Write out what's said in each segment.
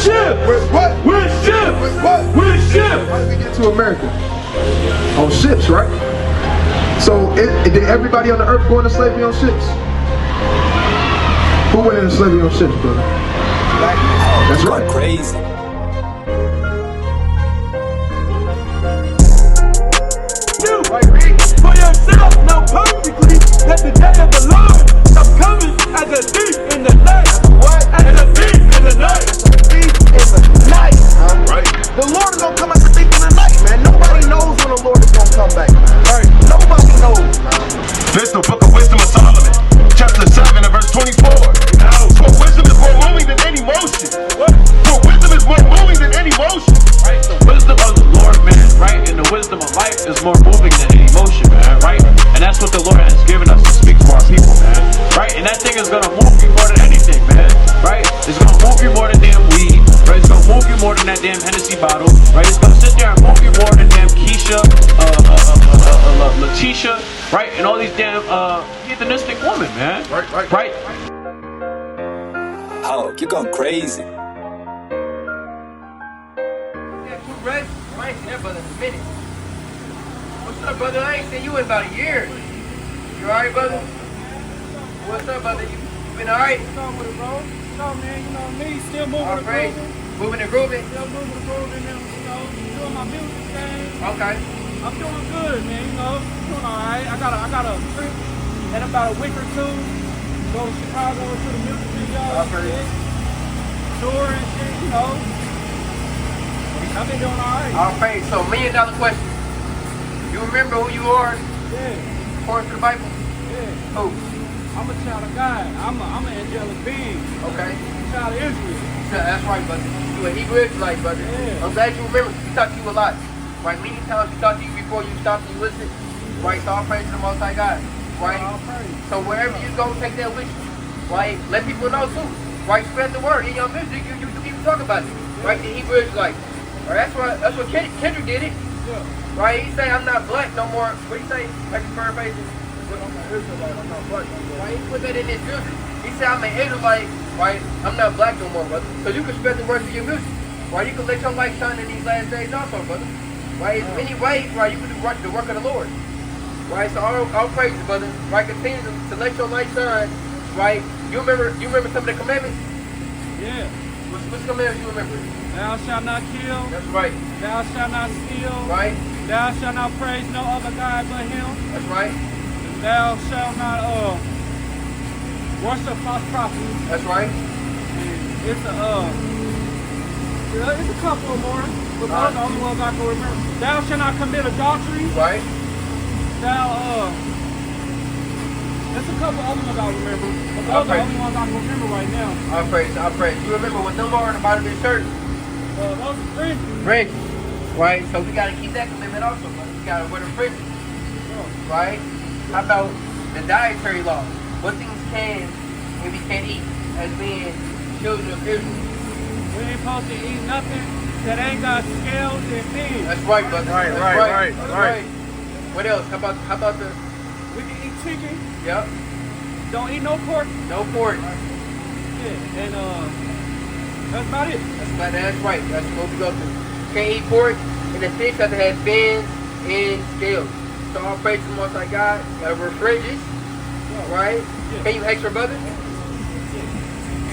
ship. With what? With ships. With what? With ships. How did we get to America? On ships, right? So did everybody on the earth go into slavery on ships? Who went into slavery on ships, brother? That's right. Crazy. For yourself, know perfectly that the day of the Lord is coming as a thief in the night. What? As a thief in the night. Thief in the night. Right. The Lord is gonna come as a thief in the night, man. Nobody knows when the Lord is gonna come back. Right. Nobody knows. This the book of wisdom of Solomon, chapter 7 and verse 24. For wisdom is more moving than any motion. What? For wisdom is more moving than any motion. Right, the wisdom of the Lord, man, right, and the wisdom of life is more moving than any emotion, man, right? And that's what the Lord has given us to speak to our people, man, right? And that thing is gonna move you more than anything, man, right? It's gonna move you more than damn weed, right? It's gonna move you more than that damn Hennessy bottle, right? It's gonna sit there and move you more than damn Keisha, Letitia, right? And all these damn heathenistic women, man. Right. Oh, you're going crazy. Right? I ain't seen that brother in a minute. What's up, brother? I ain't seen you in about a year. You alright, brother? What's up, brother? You been alright? What's up with it, bro? What's up, man? You know me, still moving All the right. groove. Moving and grooving? Still moving the groove and doing my music thing. Okay. I'm doing good, man, doing alright. I got a trip in about a week or two. Go to Chicago to the music video. Tour and shit, I've been doing alright. Alright, so $1 million question. You remember who you are Yeah. according to the Bible? Yeah. Who? I'm a child of God. I'm an angelic being. Okay. I'm a child of Israel. That's right, brother. You a Hebrew Israelite, brother. Yeah. I'm glad you remember. We talked to you a lot. Right? Many times we talked to you before you stopped and you listened. Right? So all praise to the Most High God. Right? All praise. So wherever you go, take that with you. Right? Let people know too. Right? Spread the word. In your music, you keep talking about it. Right? The Hebrew Israelite. Right? That's what Kendrick did it. Yeah. Right? He say, I'm not black no more. What do you say? Like his paraphrasing. I'm an Israelite. I'm not black no more. Right? He put that in his music. He said, I'm an Israelite. Right? I'm not black no more, brother. So you can spread the word through your music. Right? You can let your light shine in these last days also, brother. Right? There's many ways, right? You can do the work of the Lord. Right? So all praises, brother. Right? Continue to let your light shine. Right? You remember some of the commandments? Yeah. Which commandments you remember? Thou shalt not kill. That's right. Thou shalt not steal. Right? Thou shalt not praise no other God but him. That's right. And thou shalt not worship false prophets. That's right. And it's a couple more, but those are the only ones I can remember. Thou shalt not commit adultery. Right? There's a couple other ones I remember, but those are the only ones I can remember right now. All praise. You remember what number are in the bottom of your shirt? Those are fringes. Fringes. Right? So we gotta keep that commitment also, brother. We gotta wear the fringes. Right? How about the dietary law? What things can and we can't eat as being children of Israel? We ain't supposed to eat nothing that ain't got scales and fins. That's right, brother. Right. What else? How about the? We can eat chicken. Yep. Don't eat no pork. No pork. Yeah, and that's about it. That's right. That's what we go through. Can't eat pork, and the fish have to have fins and scales. So all praise to the Most High God. Gotta wear fringes. Right? Yeah. Can you hate your brother? You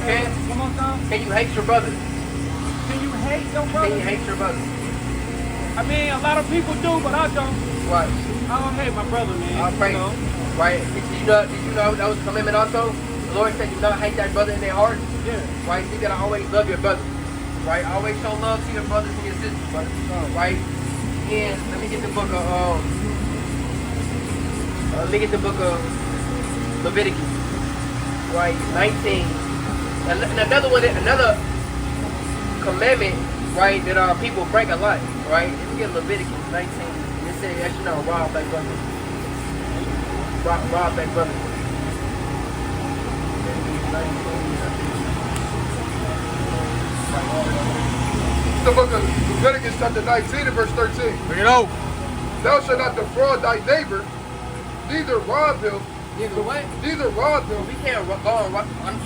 can? One more time. Can you hate your brother? Can you hate your brother? Can you hate your brother? I mean, a lot of people do, but I don't. Right. I don't hate my brother, man. All praise. Right? Did you know that was a commitment also? The Lord said, do not hate that brother in their heart. Yeah. Right? So you gotta always love your brother. Right? Always show love to your brothers and your sisters, brother. Right? And let me get the book of Leviticus. Right? 19. And another commandment, right, that our people break a lot. Right? Let's get Leviticus 19. It says, actually no, rob back brother. Rob back brother. The book of Leviticus chapter 19 and verse 13. Bring it out. Thou shalt not defraud thy neighbor, neither rob him. Neither what? Neither rob him. We can't go on.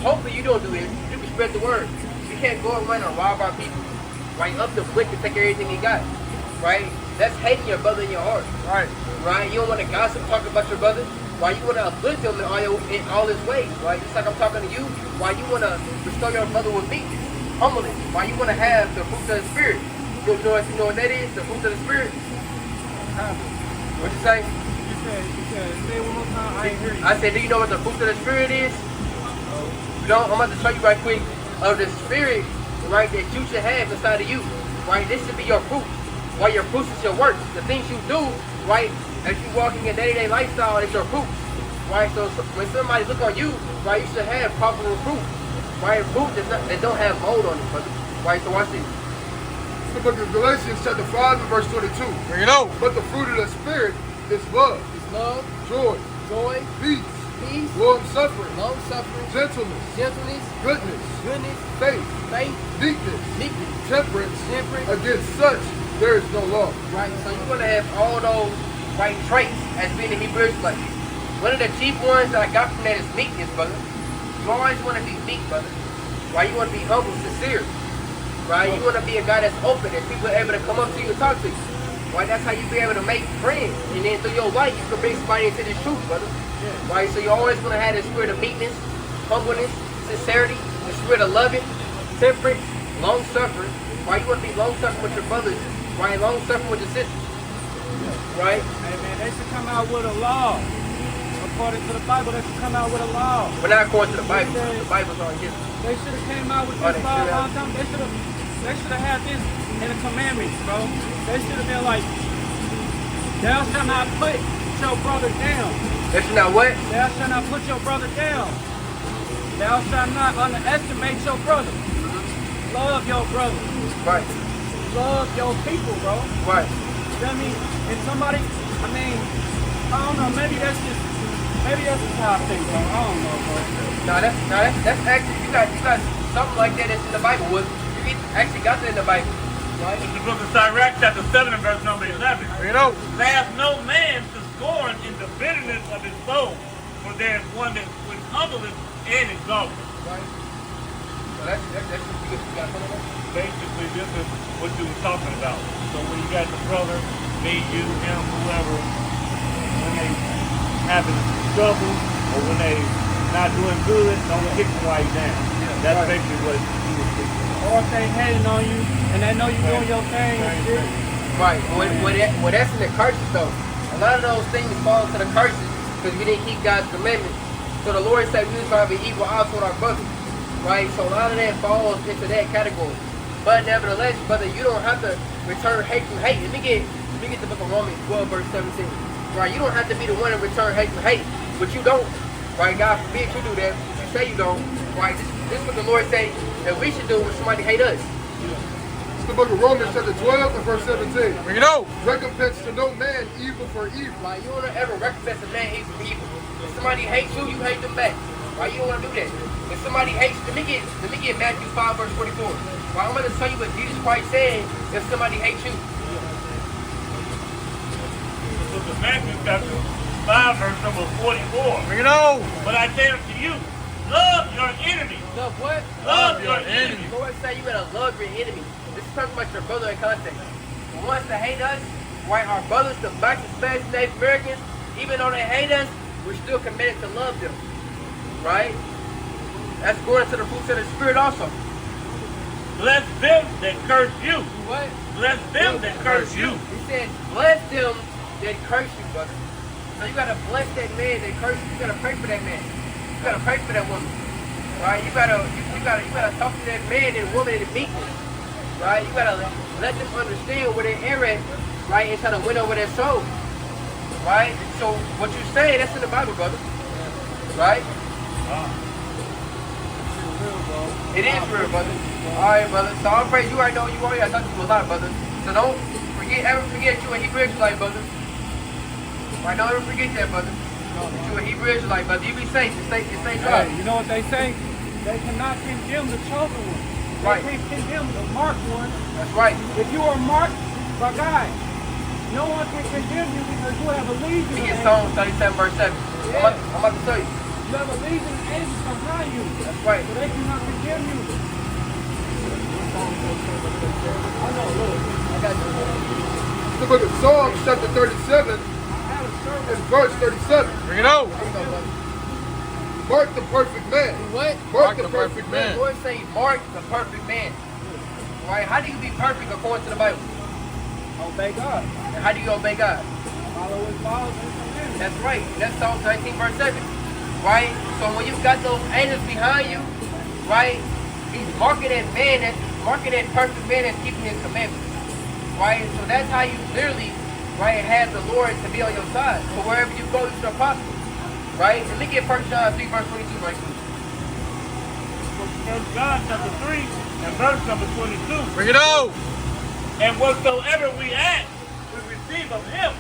Hopefully you don't do it. You can spread the word. We can't go around and rob our people. Right? Up the blick and take everything he got. Right? That's hating your brother in your heart. Right. Right? You don't want to gossip, talk about your brother. Why you want to uplift him in all his ways, right? Just like I'm talking to you. Why you want to restore your brother with meekness, humbleness. Why you want to have the fruit of the spirit. You know what that is? The fruit of the spirit. What you say? You said, say it one more time. I ain't hear you. I said, do you know what the fruit of the spirit is? No. I'm about to show you right quick of the spirit, right, that you should have inside of you. Right? This should be your fruit. Why your fruit is your works. The things you do, right? As you walking in day-to-day lifestyle, it's your fruit, right? So when somebody look on you, right, you should have proper fruit, right? Fruit that don't have mold on it, brother. Right? So watch this. The book of Galatians chapter 5 and verse 22. Bring it out. But the fruit of the Spirit is love, It's love, joy, joy, peace, peace, long-suffering, long-suffering, gentleness, gentleness, goodness, goodness, faith, faith, meekness, meekness, temperance. temperance. Against such there is no law. Right? So you're going to have all those right traits as being a Hebrew Israelite. One of the chief ones that I got from that is meekness, brother. You always want to be meek, brother. Right? You want to be humble, sincere. Right? You want to be a guy that's open, that people are able to come up to you and talk to you. Right? That's how you be able to make friends. And then through your life, you can bring somebody into this truth, brother. Right? So you always want to have the spirit of meekness, humbleness, sincerity, the spirit of loving, temperance, long-suffering. Right? You want to be long-suffering with your brothers. Right? Long-suffering with your sisters. Right? Hey man, they should come out with a law. According to the Bible, they should come out with a law. But not according to the Bible. The Bible's on here. They should have came out with Oh, this they law a should long have. time. They should have had this in the commandments, bro. They should have been like, thou shalt not put your brother down. That's not what? Thou shalt not put your brother down. Thou shalt not underestimate your brother. Love your brother. Right. Love your people, bro. Right. You know what I mean? And somebody, I don't know, maybe that's just how I think, bro. I don't know, bro. No, that's actually you got something like that that's in the Bible. You actually got that in the Bible. Right? In the book of Sirach, chapter 7 and verse number 11. You know? There's no man to scorn in the bitterness of his soul, for there is one that which humbleth and exalteth. Right. So that's what you got something like that? Basically, this is what you were talking about. So when you got the brother, me, you, him, whoever, when they having trouble or when they not doing good, don't kick them while you're down. That's Right. basically what he was speaking about. Or if they hating on you and they know you doing your thing and shit. Right. Well, that's in the curses though. A lot of those things fall into the curses because we didn't keep God's commandments. So the Lord said we was going to have an evil eye toward our brothers. Right. So a lot of that falls into that category. But nevertheless, brother, you don't have to return hate from hate. Let me get the book of Romans 12, verse 17. Right, you don't have to be the one to return hate from hate, but you don't. Right, God forbid you do that. You say you don't. Right, this is what the Lord say that we should do when somebody hate us. It's the book of Romans chapter 12 and verse 17. Bring it out. Recompense to no man evil for evil. Right, you don't ever recompense a man hates evil. If somebody hates you, you hate them back. Right, you don't want to do that. If somebody hates, let me get Matthew 5, verse 44. Right, I'm going to tell you what Jesus Christ said if somebody hates you. The book of Matthew, chapter 5, verse number 44. Bring it on. But I say unto you, love your enemies. Love what? Love your enemies. The Lord say you gotta love your enemy. This is talking about your brother in context. The ones that hate us, right, our brothers, the Blacks, Hispanics, Native Americans, even though they hate us, we're still committed to love them. Right? That's going to the fruits of the Spirit also. Bless them that curse you. What? Bless them that curse you. He said, bless them that curse you, brother. So you gotta bless that man that curse you. You gotta pray for that man. You gotta pray for that woman. Right? You gotta talk to that man and woman in meekness. Right? You gotta let them understand where they're at, right, and try to win over their soul. Right? So what you say, that's in the Bible, brother. Right? It is real, brother. Alright, brother. So I pray you already know you already got to talk to a lot, brother. So don't ever forget you a Hebrew Israelite, brother. Right? Don't ever forget that, brother. You a Hebrew Israelite, brother. You be safe. Stay dry. Hey, you know what they say? They cannot condemn the chosen one. They Right. can't condemn the marked one. That's right. If you are marked by God, no one can condemn you because you have a legion We of get angels. Psalm 37, verse 7. Yeah. I'm about to tell you. You have a legion of angels behind you. That's right. So they cannot condemn you. The book of Psalms, chapter 37, and verse 37. Bring it out. Mark the perfect man. What? Mark the perfect man. The Lord say, mark the perfect man. Right? How do you be perfect according to the Bible? Obey God. And how do you obey God? Follow his laws and commandments. That's right. That's Psalm 19, verse 7. Right? So when you got those angels behind you, right, he's marking that man, marking that perfect man and keeping his commandments. Right? So that's how you literally, right, have the Lord to be on your side. So wherever you go, you shall prosper. Right? And look at 1 John 3, verse 22, right? 1 John chapter 3 and verse number 22. Bring it out. And whatsoever we ask, we receive of him,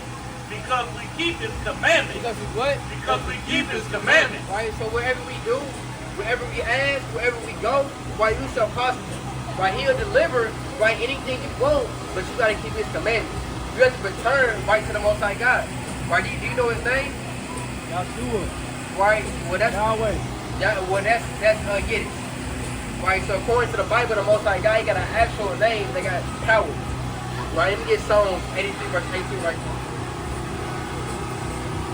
because we keep his commandments. Because we what? Because we keep his commandments. Right? So wherever we do, wherever we ask, wherever we go, right, you shall prosper. Right? He'll deliver, right, anything you want, but you got to keep his commandments. You have to return right to the Most High God. Right? Do you know his name? Yahshua. Right? Well, that's Yahweh. that's get it. Right? So according to the Bible, the Most High God, he got an actual name. They got power. Right? Let me get Psalm 83, verse 18 right now.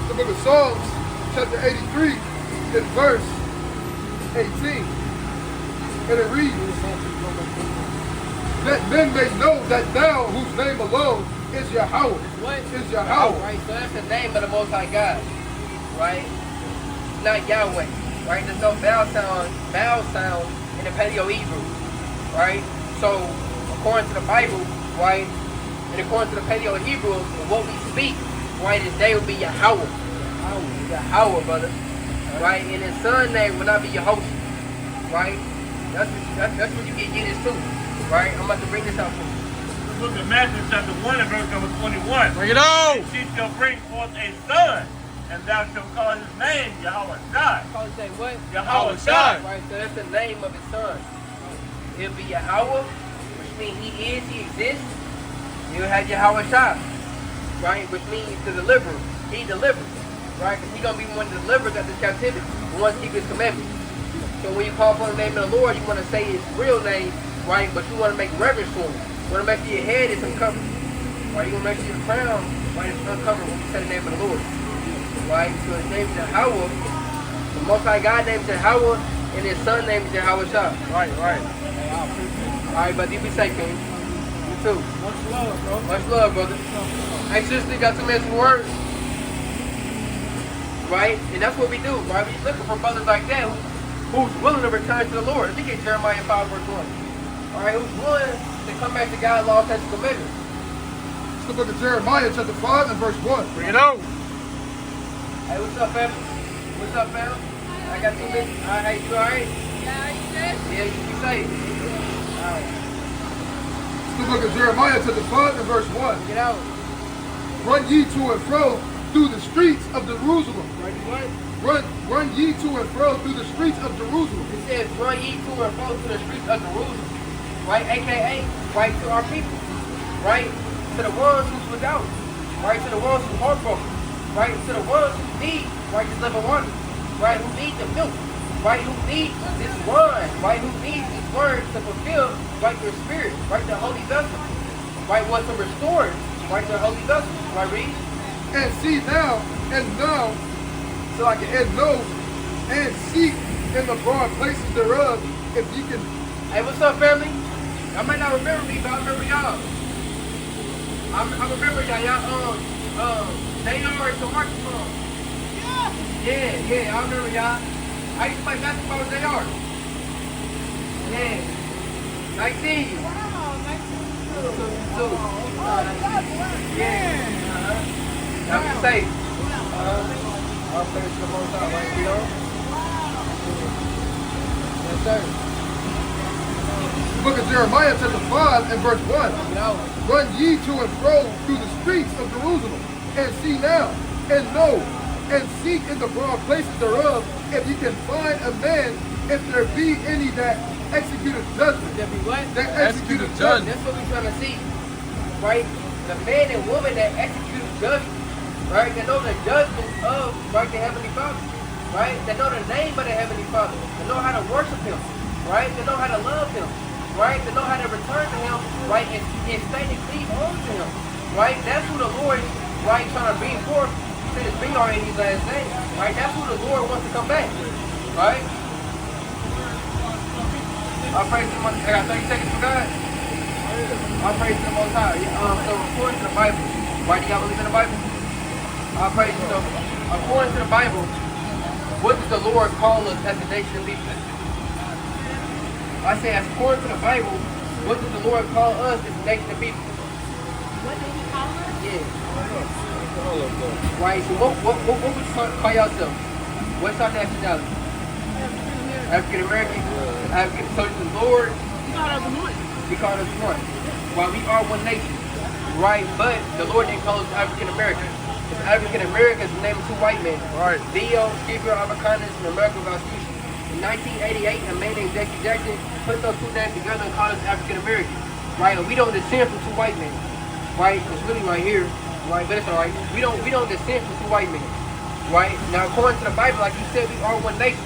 The book of Psalms, chapter 83, and verse 18. And it reads, that men may know that thou, whose name alone is Yahweh. What? Is Yahweh. Right? So that's the name of the Most High God. Right? It's not Yahweh. Right? There's no vowel sound in the Paleo Hebrew. Right? So according to the Bible, right, and according to the Paleo Hebrew, what we speak, right, his name will be Yahweh. Yahweh, brother. Right? And his son's name will not be Yehoshua. Right? That's what you get this too. Right? I'm about to bring this out for you. The book of Matthew chapter 1 and verse number 21. Bring it out. And she shall bring forth a son, and thou shalt call his name Yahweh Shai. Call it say what? Yahweh Shai. Right, so that's the name of his son. It'll be Yahweh, which means he exists. You'll have Yahweh Shai, right? Which means to deliver. He delivers, right? Because he's going to be one to deliver out this captivity. He wants to keep his commandments. So when you call upon the name of the Lord, you want to say his real name, right? But you want to make reverence for him. You want to make sure your head is uncovered. Right? You want to make sure your crown, right, is uncovered when you say the name of the Lord. Right? So his name is Yahweh. The Most High God named Yahweh, and his son named Yahweh Shai. Right. Alright, but you be safe, King. You too. Much love, bro. Much love, brother. Hey, sister, got some mention words. Right? And that's what we do, right? We're looking for brothers like that who's willing to return to the Lord. Let me get Jeremiah 5, verse 1. Alright, who's willing to come back to God's law, statutes, and commandments. It's the book of Jeremiah, chapter 5, and verse 1. Bring it out. Hey, what's up, fam? What's up, fam? I got 2 minutes. Alright, you alright? Yeah, you said? Yeah, you be safe. Alright, It's the book of Jeremiah, chapter 5, and verse 1. get out. Run ye to and fro through the streets of Jerusalem. Right, you what? Run ye to and fro through the streets of Jerusalem. It says, run ye to and fro to the streets of Jerusalem. Right? AKA, right, to our people. Right? To the ones who's without. Right? To the ones who's heartbroken. Right? To the ones who need, right, this living water. Right? Who need the milk. Right? Who need this wine. Right? Who need these words to fulfill, right, their spirit. Right? The holy vessel. Right? Want to restore, right, their holy vessel. Right, read? And see now, and now, so I can and know, and seek in the broad places thereof, if ye can. Hey, what's up, family? Y'all might not remember me, but I remember y'all. I remember y'all. Y'all, they are to Marcus from. Yeah, I remember y'all. I used to play basketball with JR. Yeah. Nice seeing you. Yeah. Y'all be safe. I'll finish the most out, right? You know? Yes, sir. The book of Jeremiah, chapter 5, and verse 1. You know? Run ye to and fro through the streets of Jerusalem, and see now, and know, and seek in the broad places thereof, if ye can find a man, if there be any that executed judgment. There be what? That executed judgment. That's what we're trying to see. Right? The man and woman that executed judgment. Right? They know the judgment of, right, the Heavenly Father. Right? They know the name of the Heavenly Father. They know how to worship Him. Right? They know how to love Him. right? To know how to return to him, right? And stay to cleave on to him, right? That's who the Lord, right, trying to bring forth to this being in these last days, right? That's who the Lord wants to come back, right? I praise the Most High. I got 30 seconds for God. I praise the Most High. So according to the Bible, right? Do y'all believe in the Bible? I praise you. So according to the Bible, what does the Lord call us as a nation of people? I say, as according to the Bible, what does the Lord call us as a nation of people? What did he call us? Yeah. Right. So what would you call yourself? What's our nationality? African American. African. So the Lord, He called us one. He called us one. While we are one nation, right? But the Lord didn't call us African American. Because African Americans named two white men. Right. Theo, Scipio, Africanus, and America Vespucci. In 1988, a man named Jesse Jackson put those two names together and called us African American. Right? And we don't descend from two white men. Right? It's really right here. Right? But it's alright. We don't descend from two white men. Right? Now according to the Bible, like you said, we are one nation.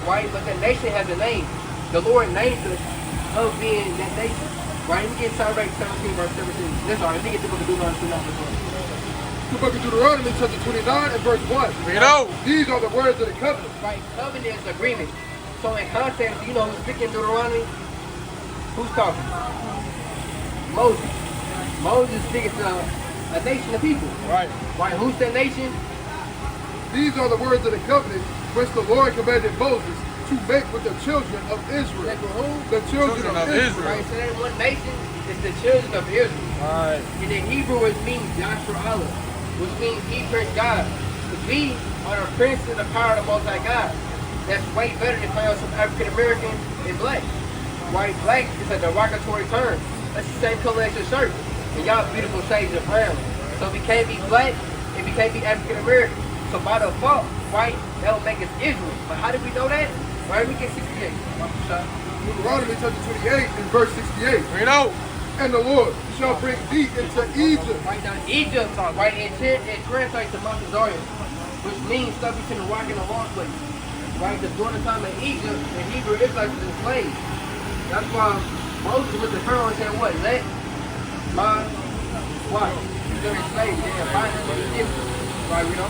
Right? But that nation has a name. The Lord named us of being that nation. Right? Let me get Psalm 17, verse 17. That's alright. Let me get the book of Deuteronomy. The book of Deuteronomy, chapter 29 and verse 1. You know. These are the words of the covenant. Right, covenant is agreement. So in context, you know who's speaking Deuteronomy? Who's talking? Moses. Moses speaking to a nation of people. Right. Right, who's that nation? These are the words of the covenant which the Lord commanded Moses to make with the children of Israel. Like with who? The children of Israel. Right, so that one nation is the children of Israel. Right. In the Hebrew, it means Yasharahla, which means he prince God. Because we are the prince and the power of the Most High God. That's way better than calling some African American and black. Right? Black is a derogatory term. That's the same color as your shirt. And y'all beautiful shades of brown. So we can't be black and we can't be African American. So by default, right, that will make us Israel. But how did we know that? Right, we get 68. Deuteronomy chapter 28 and verse 68. You know. And the Lord shall bring thee into Egypt. Right now, Egypt, right, it translates to Mount Zion, which means stuff between the rock and the hard place. Right, because during the time of Egypt, the Hebrew Israelites was enslaved. That's why Moses went to Pharaoh and said, what? Let my wife. They're enslaved. They're bondage to Egypt. Right, you know?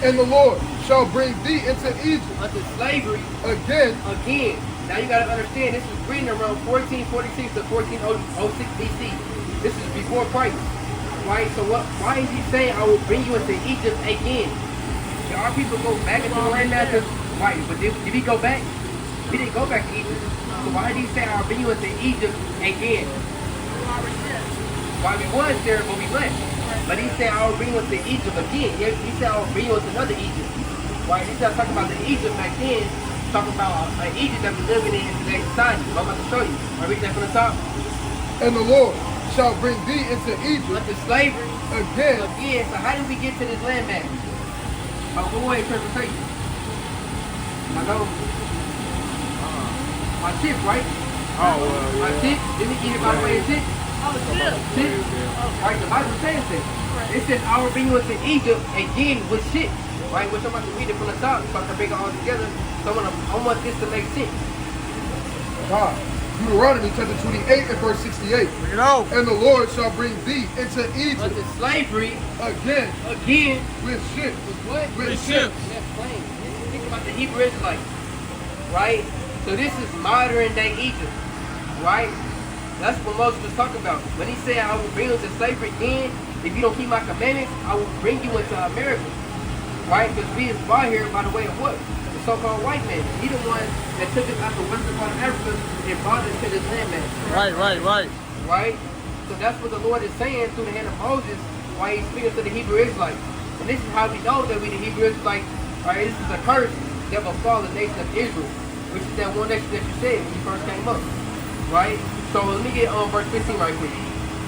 And the Lord shall bring thee into Egypt. Unto slavery. Again. Now you gotta understand, this is written around 1446 to 1406 BC. This is before Christ. Right? So why is he saying, I will bring you into Egypt again? Did our people go back into the land after? Right, but did we go back? We didn't go back to Egypt. So why did he say, I'll bring you into Egypt again? Why we was there, but we left. But he said, I will bring you into Egypt again. He said, I will bring you into another Egypt. Right? He's not talking about the Egypt back then. He's talking about an Egypt that we're living in today's society. I'm about to show you. I read that from the top. And the Lord shall bring thee into Egypt. Unto slavery. Again. So how did we get to this land mass? One way interpretation. I know. My ship, right? Oh, well, My ship. Didn't he get it by the way of ship? Oh, shit. Right, the Bible says that. It says, I will bring you into Egypt again with shit. Right, which I'm about to read it from the top so I can bring it all together. So I want this to make sense. Deuteronomy chapter 28 and verse 68. You know. And the Lord shall bring thee into Egypt. Unto slavery. Again. With ships. With what? With ships. That's plain. Think about the Hebrew Israelites. Right? So this is modern day Egypt. Right? That's what Moses was talking about. When he said, I will bring you into slavery again, if you don't keep my commandments, I will bring you into America. Right? Because we is brought here by the way of what? The so-called white man. He the one that took us out the western part of Africa and brought us to this land man. Right. Right? So that's what the Lord is saying through the hand of Moses while he's speaking to the Hebrew Israelites. And this is how we know that we the Hebrew Israelites, right? This is a curse that will fall the nation of Israel, which is that one nation that you said when you first came up. Right? So let me get on verse 15 right quick.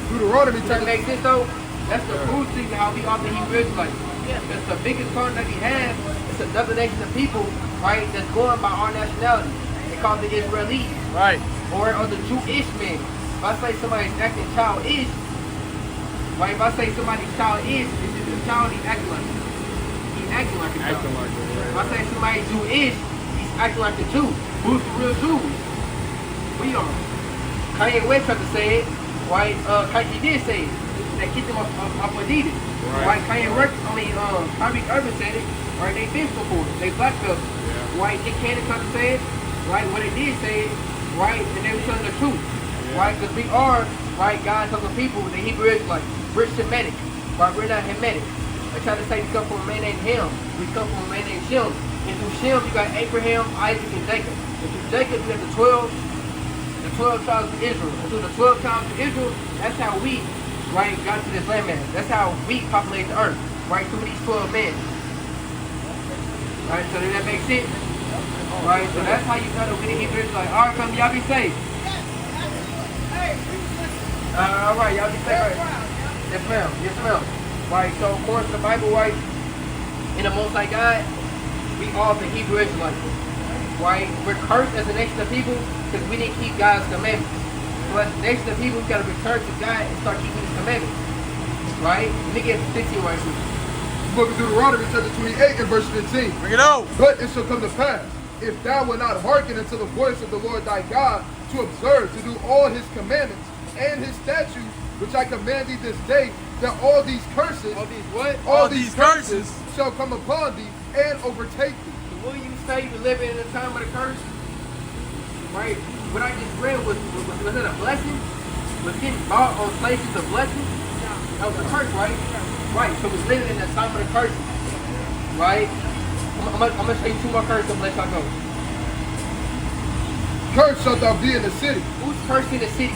Deuteronomy Does that make sense though? That's the food thing how we are the Hebrew Israelites. That's the biggest problem that we have. It's another nation of people, right, that's going by our nationality. They call it the Israelis. Right. Or the Jewish men. If I say somebody's acting childish, right, if I say somebody's childish, this is a child he's acting like. He's acting like a child. If I say somebody's Jewish, he's acting like a Jew. Who's the real Jews? We are. Kanye West tried to say it, right? Kanye did say it. They kicked him off Adidas. Right? Kyrie Irving said it. Right? They been before. They black belt. Right? Nick Cannon tried to say it. Right? When they did say it, right? And they were telling the truth. Right? Because we are, right, God talking people, the Hebrew Israelites. We're Semitic. Right? We're not Hamitic. They try to say we come from a man named Ham. We come from a man named Shem. And through Shem, you got Abraham, Isaac, and Jacob. And through Jacob, you got the 12 tribes of Israel. And through the 12 tribes of Israel, that's how we, right, got to this landmass. That's how we populate the earth, right, through these 12 men. Right, so does that make sense? Right, so that's how you know that we the Hebrews like, all right, come, y'all be safe. All right, y'all be safe. Right? Yes, ma'am. Yes, ma'am. Right, so according to the Bible, right, in the Most High God, we are the Hebrew Israelites. Right, we're cursed as a nation of people because we didn't keep God's commandments. So as a nation of people, we got to return to God and start keeping His commandments. Right? Let me get 15 right here. Book of Deuteronomy chapter 28 and verse 15. Bring it out. But it shall come to pass, if thou wilt not hearken unto the voice of the Lord thy God, to observe, to do all His commandments and His statutes, which I command thee this day, that all these curses, All these what? all these curses shall come upon thee and overtake thee. So will you say you living in a time of the curse? Right? What I just read was it a blessing? Was getting bought on places a blessing? That was a curse, right? Right. So we're living in the time of the curse. Right? I'm gonna show you two more curses and let y'all go. Cursed shalt thou be in the city. Who's cursed in the city?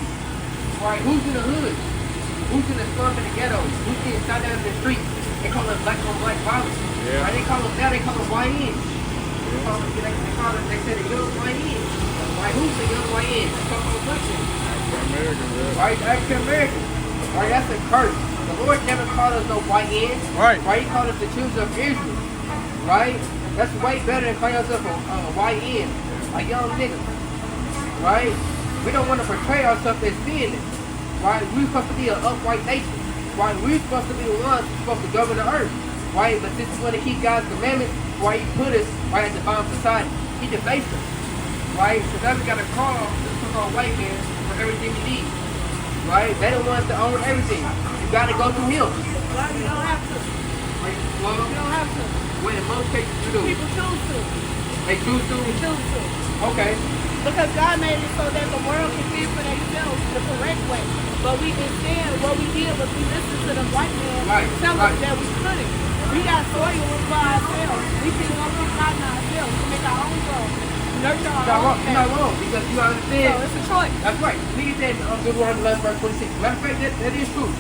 Right? Who's in the hood? Who's in the slum and the ghettos? Who's getting shot down in the streets? They call it black on black violence. Yeah. Right? They call them YN. They say the young YN. Right? Who's the young YN? That's called black man. Right? African American. Right? That's a curse. The Lord never called us no YN. Right. Right? He called us the children of Israel. Right? That's way better than calling us a YN. A young nigga. Right? We don't want to portray ourselves as being it. Right? We're supposed to be an upright nation. Right? We're supposed to be the ones supposed to govern the earth. Right? But since we want to keep God's commandments, why He put us right at the bottom of society. He debased us. Right? So now we got to call this so-called white man for everything we need. Right? They the ones that own everything. You got to go through him. Well, you don't have to. Right? Well, You don't have to. well, in most cases you do. People choose to. They choose to. They choose to. Okay. Because God made it so that the world can feel for themselves the correct way. But we instead, what we did was we listened to the white man tell us that we couldn't. We got soil for ourselves. We can go through cotton ourselves. We make our own growth. Nurture our own You're not wrong because you understand. So it's a choice. That's right. Look at that Deuteronomy 11 verse 26. Matter of fact, that is true.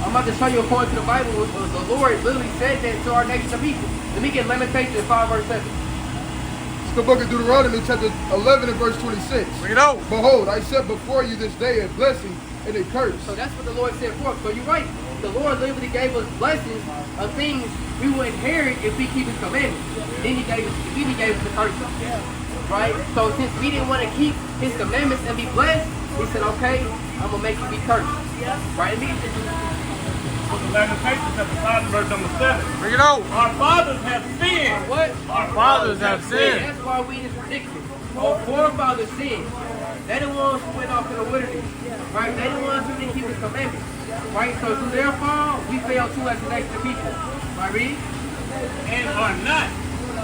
I'm about to show you according to the Bible. The Lord literally said that to our nation of people. Let me get Lamentations 5 verse 7. It's the book of Deuteronomy chapter 11 and verse 26. Bring it out. Behold, I set before you this day a blessing and a curse. So that's what the Lord said for us. So you're right. The Lord literally gave us blessings of things we will inherit if we keep His commandments. Then He gave us the curse. Right? So since we didn't want to keep His commandments and be blessed, He said, okay, I'm going to make you be cursed. Right? Lamentations chapter 5 verse number 7. Bring it out. Our fathers have sinned. What? Our fathers have sinned. That's why we in this predicament. Our forefathers sinned. They're the ones who went off in the wilderness. Right? They're the ones who didn't keep His commandments. Right? So through their fall, we fail too as a nation of people. Right, read? And are not.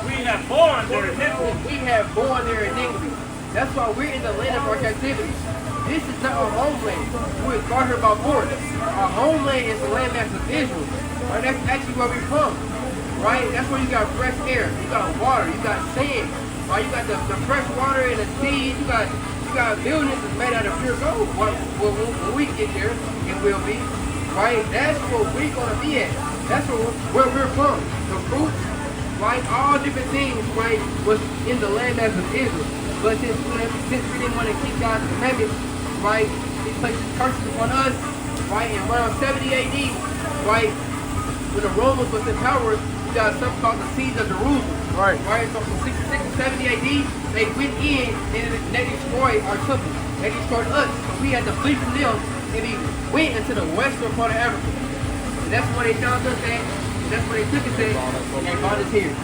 We have borne their iniquity. We have borne their iniquity. That's why we're in the land of our captivity. This is not our homeland. We're guarded by force. Our homeland is the landmass of Israel. Right? That's actually where we're from. Right? That's where you got fresh air. You got water. You got sand. Right? You got the fresh water and the seas. You got buildings that's made out of pure gold. When we get there, it will be. Right? That's where we're going to be at. That's where we're from. The fruits, right? All different things, right, was in the landmass of Israel. But since we didn't want to keep God's commandments, right, He placed curses upon us, right, in around 70 AD, right, when the Romans was in power, you got something called the Siege of Jerusalem. Right. Right, so from 66 to 70 AD, they went in and they destroyed our temple. They destroyed us, so we had to flee from them, and we went into the western part of Africa. And that's where they found us at, and that's where they took us at, and they brought us here.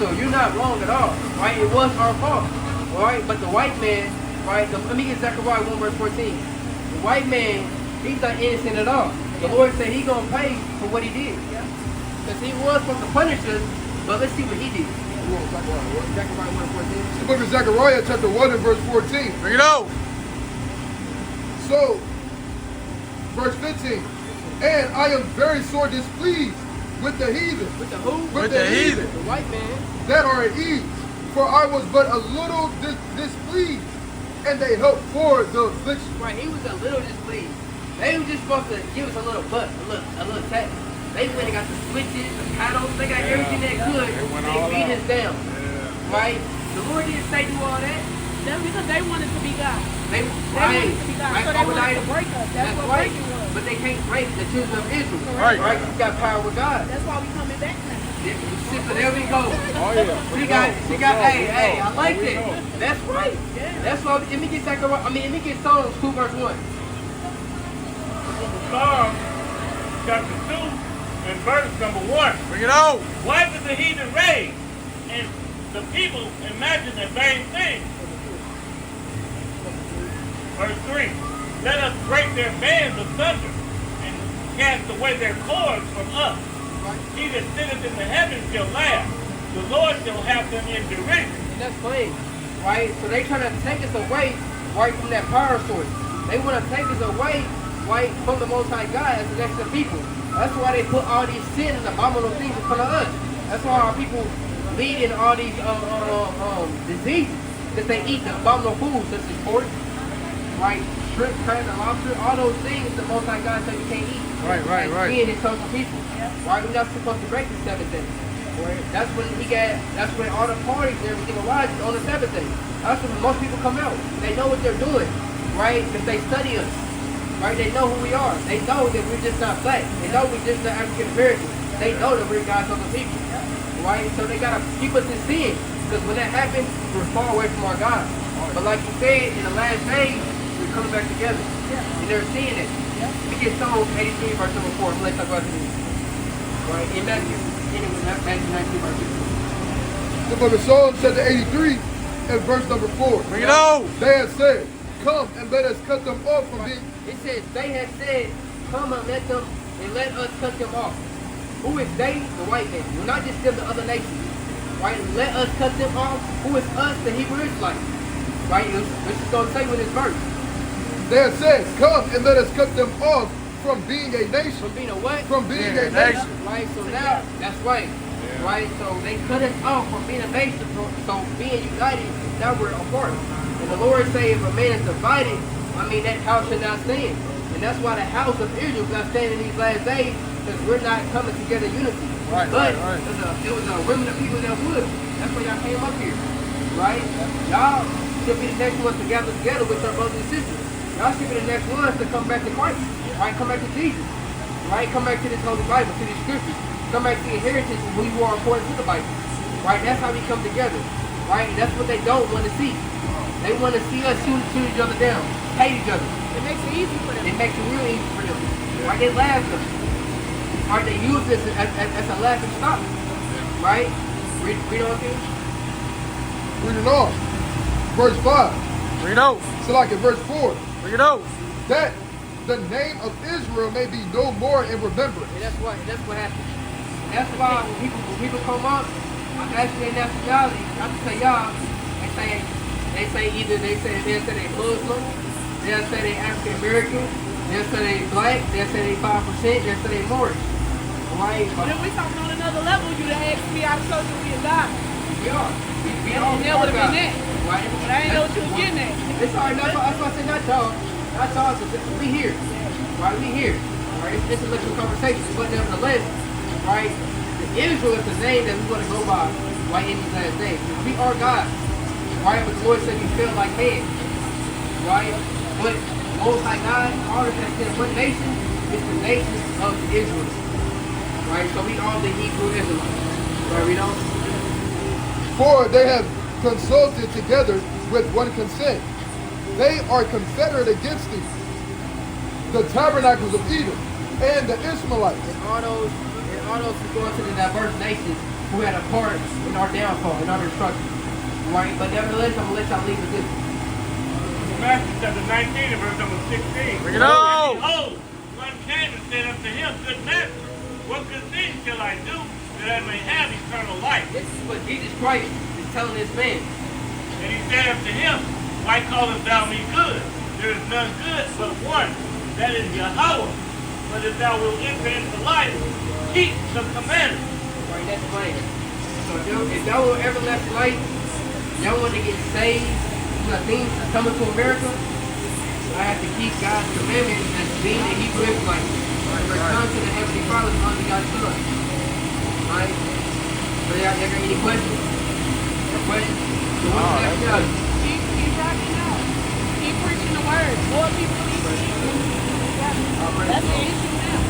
So you're not wrong at all, right? It was our fault, right? But the white man, right? Let me get Zechariah 1 verse 14. The white man, he's not innocent at all. The Lord said he's going to pay for what he did. Because he was supposed to punish us, but let's see what he did. Zechariah 1:14. The book of Zechariah, chapter 1 and verse 14. Bring it out. So, verse 15. And I am very sore displeased with the heathen. With the who? With the heathen. The white man. That are at ease. For I was but a little displeased, and they hoped for the affliction. Right, he was a little displeased. They were just supposed to give us a little butt, a little tap. They went and got the switches, the paddles, they got everything they could. They beat us down. Right? The Lord didn't say do all that. That's because they wanted to be God. They wanted to be God. So they wanted to break us. That's what right. breaking was. But they can't break the children of Israel. Right. Right? You got power with God. That's why we coming back now. So there we go. Oh yeah. She got, hey, I like that. That's right. Yeah. That's why, let me get Psalms 2 verse 1. Psalms chapter 2 and verse number 1. Bring it out. Why did the heathen rage? And the people imagine a vain thing. Verse 3. Let us break their bands asunder and cast away their cords from us. He that sitteth in the heavens shall laugh. The Lord shall have them in derision. And that's plain, right? So they trying to take us away right from that power source. They want to take us away right from the Most High God as the next of people. That's why they put all these sin and abominable things in front of us. That's why our people lead in all these diseases that they eat, the abominable foods such as pork, right? Shrimp, crab, and lobster, all those things the Most High God said we can't eat. Right. He and his chosen people. Right? We're not supposed to break the seventh day. Right? That's when all the parties and everything arises on the seventh day. That's when most people come out. They know what they're doing. Right? Because they study us. Right? They know who we are. They know that we're just not black. They know we're just not African American. They know that we're God's other people. Right? So they gotta keep us in sin. Because when that happens, we're far away from our God. But like you said, in the last days, we're coming back together. And they're seeing it. We get Psalm 83 verse number 4. Let's talk about this. Right? In Matthew 19 verse 2. The book of Psalms, chapter 83 and verse number 4. Bring it out. They had said, come and let us cut them off from being... It says, they had said, come and let us cut them off. Who is they? The white man. We're not just them, the other nations. Right? Let us cut them off. Who is us? The Hebrew Israelites. Right? This is going to say with this verse. They had said, come and let us cut them off from being a nation. From being a what? From being a nation. Right? So now, that's right. Yeah. Right? So they cut us off from being a nation. So being united, now we're apart. And the Lord say, if a man is divided, I mean, that house should not stand. And that's why the house of Israel is not standing in these last days, because we're not coming together in unity. Right, but right. It was a remnant of people that would. That's why y'all came up here. Right? Y'all should be the next ones to gather together with our brothers and sisters. Y'all should be the next ones to come back to Christ. Right? Come back to Jesus. Right? Come back to this Holy Bible, to these scriptures. Come back to the inheritance of who you are according to the Bible. Right? That's how we come together. Right? And that's what they don't want to see. They want to see us shoot each other down, hate each other. It makes it easy for them. It makes it real easy for them. Right? They laugh at us. Right? They use this as a laughing stock. Right? Read on here. Read it on. Verse 5. Bring it out. So like in verse 4. Bring it out. That the name of Israel may be no more in remembrance. And that's what happens. That's why when people come up, I'm asking their nationality. I can say y'all, they say they Muslim, they'll say they African American, they'll say they black, they'll say they 5%, they'll say they Moorish. Right? But if we talking on another level, you'd have asked me, I told you we are God. We are. We all and that would have been that. Right? But I ain't know what you was getting at. It's all right. That's why I said not y'all. Not y'all. So we here. Right? We here. Right? It's intellectual conversation. But nevertheless, right? Israel is the name that we want to go by. Right? In these last days. We are God. Right? But the Lord said we feel like man. Right? But Most High God, all of that said one nation is the nation of Israel. Right? So we are the Hebrew Israelites. Right? We don't. For they have consulted together with one consent. They are confederate against thee, the tabernacles of Edom, and the Ishmaelites. And all those who go into the diverse nations who had a part in our downfall, in our destruction. Right? But nevertheless, I'm going to let y'all leave with this. Matthew chapter 19 and verse number 16. Bring it on. And behold, one came and said unto him, Good master, what good thing shall I do that I may have eternal life? This is what Jesus Christ is telling this man. And he said unto him, Why callest thou me good? There is none good but one, that is Yahweh. But if thou wilt enter into life, keep the commandments. Right, that's plain. So if y'all will everlasting life, y'all want to get saved from the things that's coming to America, I have to keep God's commandments as being a Hebrew Israelite. Return to the Heavenly Father unto God's Son. Right? So y'all got any questions? No questions? So what's the next step? Keep rocking out. Keep preaching the word. More people need to hear it. That's the issue now.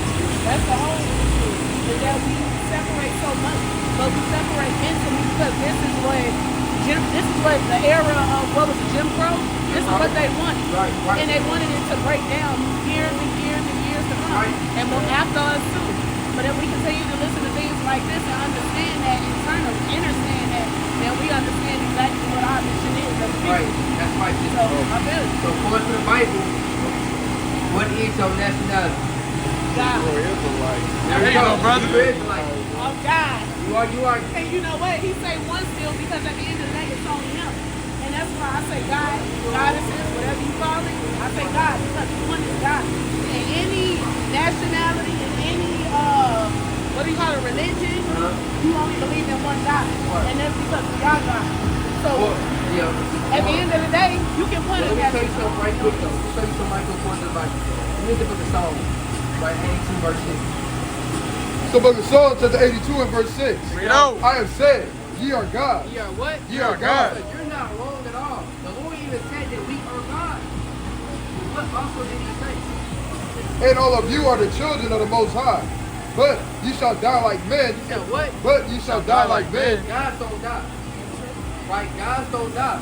That's the whole issue. Is that we separate so much, but we separate instantly because this is what the era of what was it, Jim Crow? This is what they wanted. Right. And they wanted it to break down years and years and years to come. Right. And after us too. But if we continue to listen to things like this and understand that internally, understand that, then we understand exactly what our mission is as a people. Right. That's right. So I feel it. So according to the Bible, what is your nationality? God. There you go, brother. Hebrew Israelite. Oh God. You are. And you know what? He say one still because at the end of the day it's only him. And that's why I say God, goddesses, whatever you call it, I say God because one is God. And any nationality and any what do you call it, religion, you only believe in one God. And that's because we are God. So at the end of the day, you can put it Let me as tell you something right quick though. Let me tell you something right quick according to the Bible. Read the book of Psalms, right? 82 verse 6. So book of Psalms chapter 82 and verse 6. Bring it on. I have said, ye are God. Ye are what? Ye are God. But you're not wrong at all. The Lord even said that we are God. What also did he say? And all of you are the children of the Most High. But ye shall die like men. He said what? But ye shall die like men. God don't die. Right? God don't die.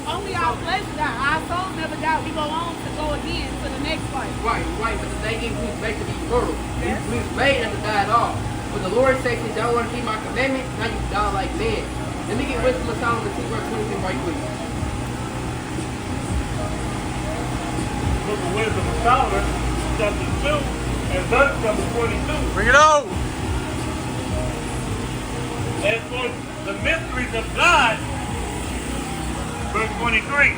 only our flesh die. Our soul never die. We go on to go again to the next life. Right. But the thing is, we was made to be immortal. We was made not to die at all. But the Lord says, if y'all want to keep my commandments, now you die like men. Let me get wisdom of Solomon 2 verse 22 right quick. Book of Wisdom of Solomon, chapter 2, and verse number 22. Bring it on. As for the mysteries of God, verse 23,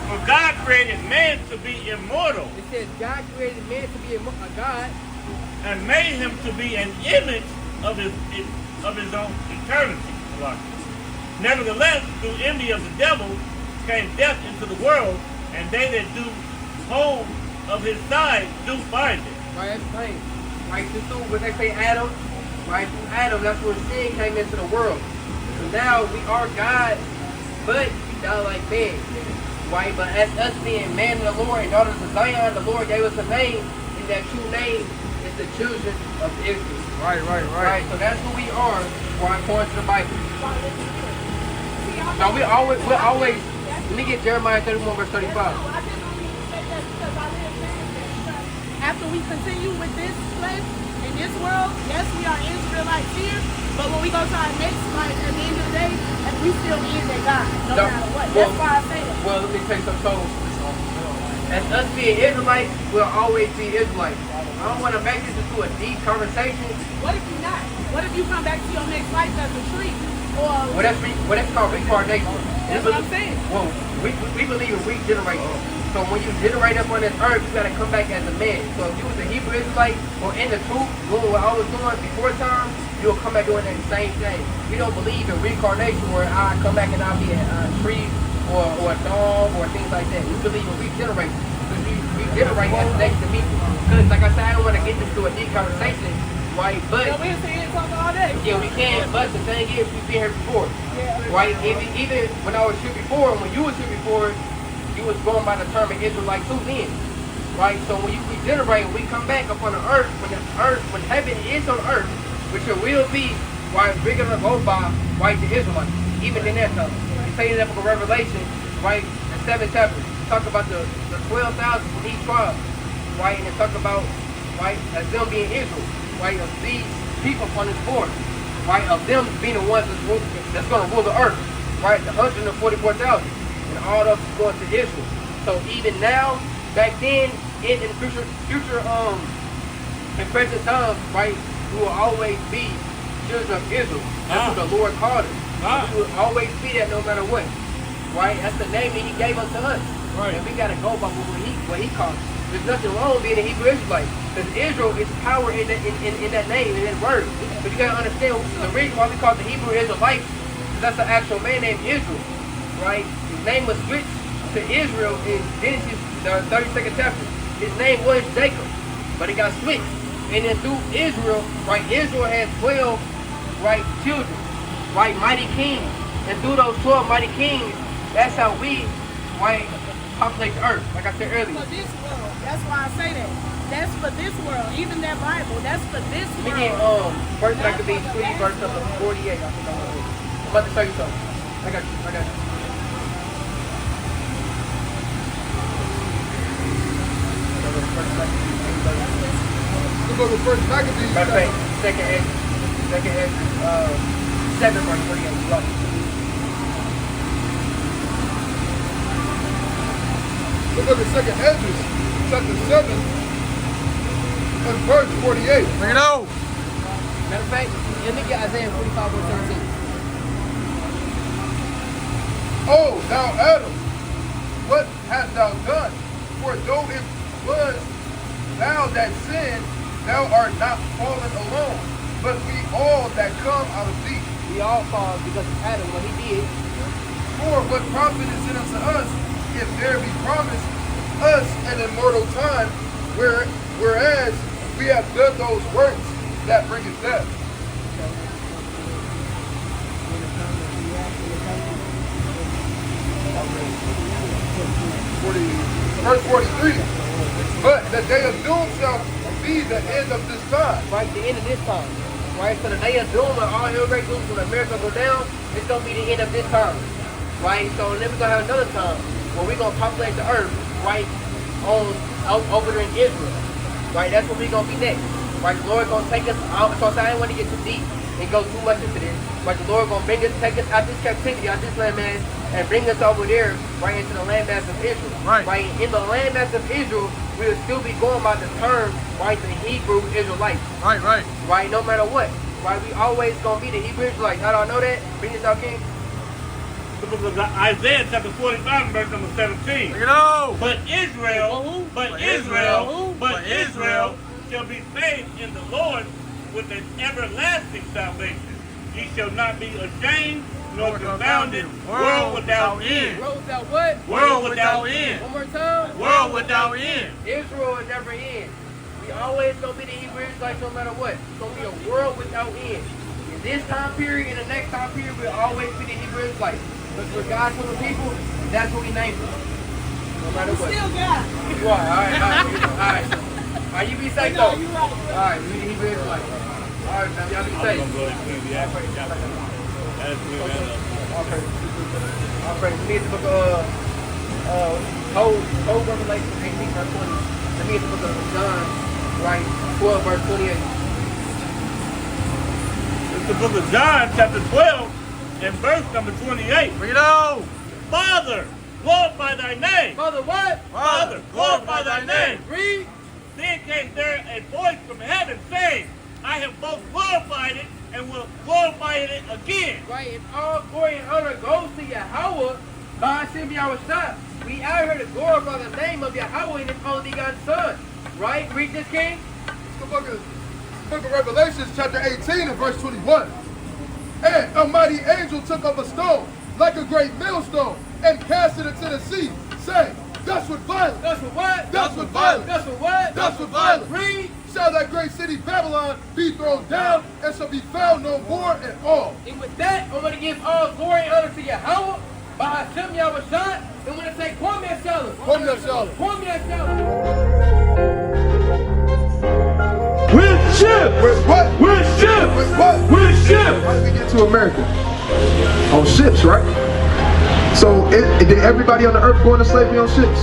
for God created man to be immortal. It says God created man to be a God and made him to be an image of his own eternity. Nevertheless, through envy of the devil came death into the world, and they that do hold of his side do find it. Right, that's plain. Right, through what they say Adam, right, through Adam, that's where sin came into the world. So now we are God, but we die like men. Right, but as us being man of the Lord and daughters of Zion, the Lord gave us a name, and that true name is the children of Israel. Right, so that's who we are, right, according to the Bible. Now we always, let me get Jeremiah 31 verse 35. After we continue with this flesh in this world, yes, we are Israelites here, but when we go to our next life, at the end of the day, we still end at God, no matter what. That's why I say that. Well, let me tell you something. As us being Israelites, we'll always be Israelites. I don't want to make this into a deep conversation. What if you're not? What if you come back to your next life as a tree? Or that's called reincarnation. That's what I'm saying. Well, we believe in regeneration. So when you generate up on this earth, you gotta come back as a man. So if you was a Hebrew Israelite or in the truth, doing what I was doing before time, you'll come back doing that same thing. We don't believe in reincarnation where I come back and I'll be a tree or a dog or things like that. We believe in regeneration. Because we regenerate as next to people. Because like I said, I don't want to get this to a deep conversation, right? But yeah, we're sitting here talking all day. Yeah, we can. But the thing is, we've been here before, right? Even when I was here before, and when you was here before, you was going by the term of Israelite too then, right? So when you regenerate, we come back up on the earth, when heaven is on earth, which it will be, right? We're gonna go by, right, the Israelites. Even in that time, we say in the book of Revelation, right, the 7th chapter, talk about the 12,000 from each tribe, right? And it talk about, right, as them being Israel, right, of these people on this border, right, of them being the ones that's gonna rule the earth, right, the 144,000. And all of us going to Israel. So even now, back then, in future in present times, right, we will always be children of Israel. That's what the Lord called us. We will always be that no matter what. Right? That's the name that He gave us to us. Right. And we gotta go by what he called us. There's nothing wrong with being a Hebrew Israelite. Because Israel is power in that name, in that word. But you gotta understand the reason why we call it the Hebrew Israelites, that's an actual man named Israel. Right? His name was switched to Israel in Genesis, the 32nd chapter. His name was Jacob, but it got switched. And then through Israel, right, Israel has 12, right, children, right, mighty kings. And through those 12 mighty kings, that's how we, right, populate the earth, like I said earlier. For this world, that's why I say that. That's for this world. Even that Bible, that's for this world. We get first Maccabees 3, verse number 48. I'm about to show you something. I got you. The book of First Maccabees. Second Ezra, 7 verse 48. The book of Second Ezra, chapter 7, and verse 48. Bring it on. Matter of fact, let me get Isaiah 45 verse 17. Oh, thou Adam, what hast thou done? For though it was thou that sinned, thou art not fallen alone, but we all that come out of thee. We all fall because of Adam, what he did. For what profit is it unto us, if there be promised us an immortal time, whereas we have done those works that bringeth death? Verse 43. But the day of doom shall be the end of this time. Right, the end of this time. Right, so the day of doom, when all hell breaks loose, when America go down, it's gonna be the end of this time. Right, so then we're gonna have another time where we're gonna populate the earth, right, over there in Israel. Right, that's where we're gonna be next. Right, the Lord gonna take us out. So I didn't want to get too deep and go too much into this. But the Lord gonna take us out this captivity, out this landmass, and bring us over there, right, into the landmass of Israel. Right, in the landmass of Israel, we'll still be going by the term, right, the Hebrew Israelites. Right, no matter what. Right, we always gonna be the Hebrew Israelites. How do I know that? Bring this out, King. The book of Isaiah chapter 45 verse number 17. Bring it on. But Israel shall be saved in the Lord with an everlasting salvation. Ye shall not be ashamed nor confounded, world without end. World without what? World without end. One more time. World without end. Israel will never end. We always gonna be the Hebrew Israelites no matter what. It's gonna be a world without end. In this time period, in the next time period, we'll always be the Hebrew Israelites. But for God's other people, that's what we named them. No matter what. Still God. You are. Alright. Alright, you be safe though. Alright, we the Hebrew Israelites. Alright, now y'all be safe. I'm going to go to Ecclesiastes chapter 1. That's good, man. I'll pray. Let me get the book of whole Revelation 18 verse 20. Let me get the book of John, right, 12 verse 28. It's the book of John, chapter 12, and verse number 28. Bring it on. Father, glorify thy name. Father, what? Father, glorify thy name. Read. Then came there a voice from heaven saying, I have both glorified it and will glorify it again. Right, if all glory and honor goes to Yahweh, by Hashem Yahweh, we out here to glorify the name of Yahweh and His only begotten Son. Right? Read this, King. The book of Revelation, chapter 18 and verse 21. And a mighty angel took up a stone, like a great millstone, and cast it into the sea, saying, Thus with violence. Thus with what? Thus with violence. Thus with what? Thus with violence. Read. Shall that great city Babylon be thrown down, and shall be found no more at all. And with that, I'm going to give all glory and honor to Yahweh, by Hashem Yahweh, and I'm going to say, Kwame Yasharahla. Kwame Yasharahla. Kwame Yasharahla. With ship! With what? With ship! With what? With ship! How did we get to America? On ships, right? So, did everybody on the earth go into slavery on ships?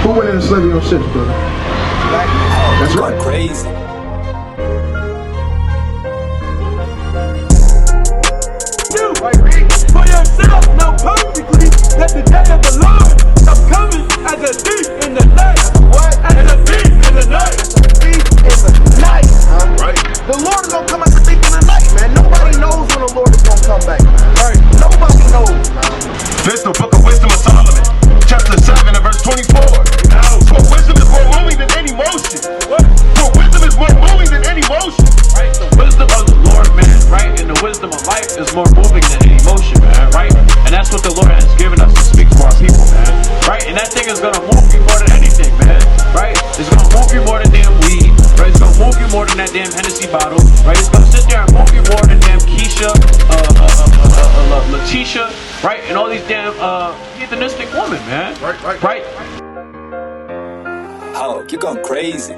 Who went into slavery on ships, brother? That's right. Crazy. You for yourself know perfectly that the day of the Lord moving than any emotion, man, right? And that's what the Lord has given us to speak to our people, man, right? And that thing is gonna move you more than anything, man, right? It's gonna move you more than damn weed, right? It's gonna move you more than that damn Hennessy bottle, right? It's gonna sit there and move you more than damn Keisha, Letitia, right? And all these damn heathenistic women, man. Right. Oh, you're going crazy.